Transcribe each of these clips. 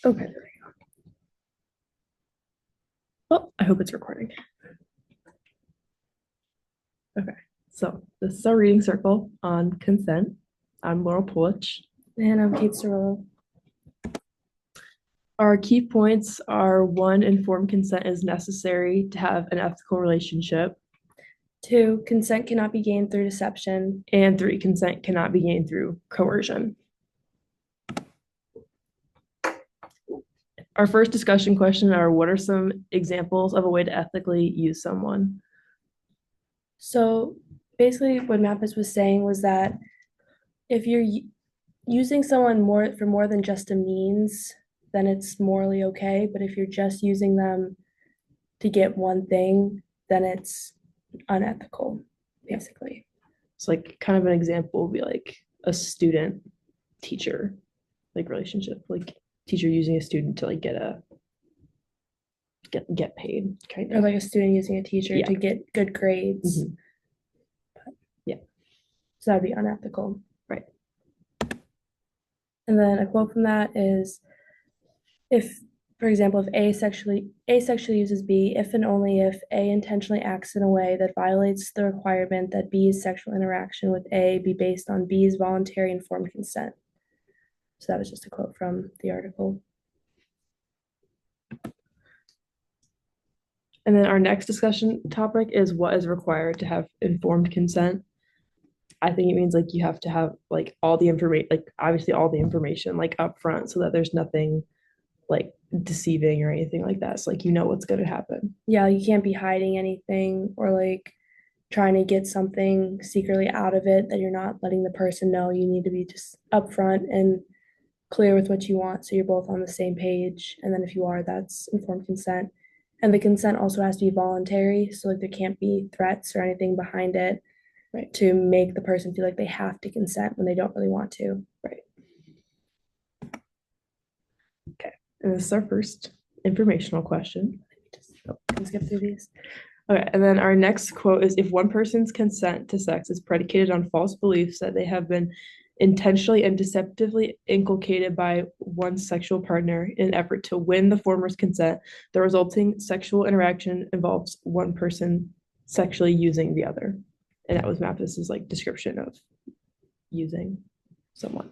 Okay, there we go. Well, I hope it's recording. Okay, so this is our reading circle on consent. I'm Laurel Politsch. And I'm Kate Surwillo. Our key points are: one, informed consent is necessary to have an ethical relationship. 2, consent cannot be gained through deception. And 3, consent cannot be gained through coercion. Our first discussion question are: what are some examples of a way to ethically use someone? So basically, what Mappus was saying was that if you're using someone for more than just a means, then it's morally okay. But if you're just using them to get one thing, then it's unethical, basically. It's like kind of an example would be like a student teacher like relationship, like teacher using a student to like get paid kind Or of. like a student using a teacher Yeah. to get good grades. Mhm. Yeah. So that'd be unethical. Right. And then a quote from that is, if, for example, if A sexually uses B, if and only if A intentionally acts in a way that violates the requirement that B's sexual interaction with A be based on B's voluntary informed consent. So that was just a quote from the article. And then our next discussion topic is what is required to have informed consent. I think it means like you have to have like all the information, like obviously all the information like up front so that there's nothing like deceiving or anything like that. So like you know what's going to happen. Yeah, you can't be hiding anything or like trying to get something secretly out of it that you're not letting the person know. You need to be just upfront and clear with what you want so you're both on the same page. And then if you are, that's informed consent. And the consent also has to be voluntary. So like there can't be threats or anything behind it, Right. to make the person feel like they have to consent when they don't really want to. Right. Okay. And this is our first informational question. Can skip through these. Okay, and then our next quote is: if one person's consent to sex is predicated on false beliefs that they have been intentionally and deceptively inculcated by one's sexual partner in an effort to win the former's consent, the resulting sexual interaction involves one person sexually using the other. And that was Mappis's like description of using someone.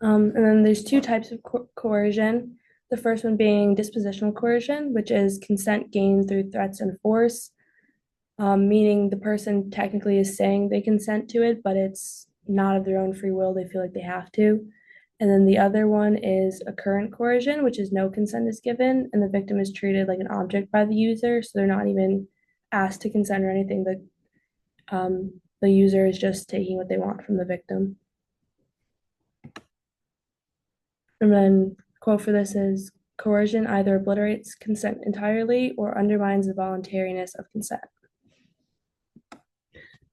And then there's two types of coercion. The first one being dispositional coercion, which is consent gained through threats and force, meaning the person technically is saying they consent to it, but it's not of their own free will. They feel like they have to. And then the other one is occurrent coercion, which is no consent is given, and the victim is treated like an object by the user. So they're not even asked to consent or anything. The user is just taking what they want from the victim. And then quote for this is, coercion either obliterates consent entirely or undermines the voluntariness of consent.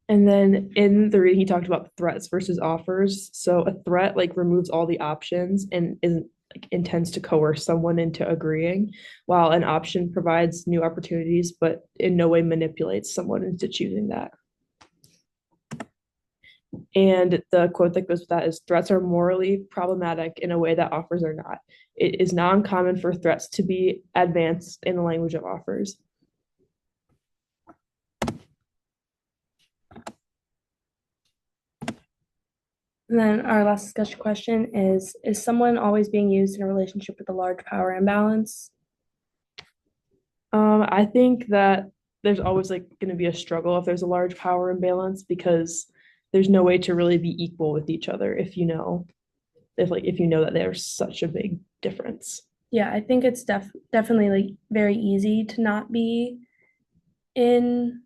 And then in the reading, he talked about threats versus offers. So a threat like removes all the options and isn't like intends to coerce someone into agreeing, while an option provides new opportunities, but in no way manipulates someone into choosing that. And the quote that goes with that is: threats are morally problematic in a way that offers are not. It is not uncommon for threats to be advanced in the language of offers. And then our last discussion question is someone always being used in a relationship with a large power imbalance? I think that there's always like going to be a struggle if there's a large power imbalance because there's no way to really be equal with each other if you know that there's such a big difference. Yeah, I think it's definitely like very easy to not be in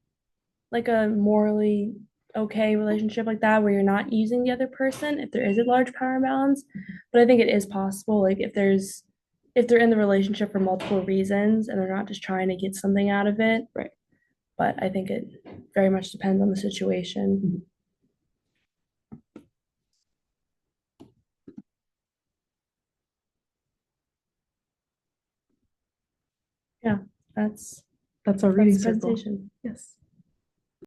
like a morally okay relationship like that where you're not using the other person if there is a large power imbalance. But I think it is possible, like if they're in the relationship for multiple reasons and they're not just trying to get something out of it. Right. But I think it very much depends on the situation. Mm-hmm. Yeah, that's That's our reading the circle. presentation. Yes.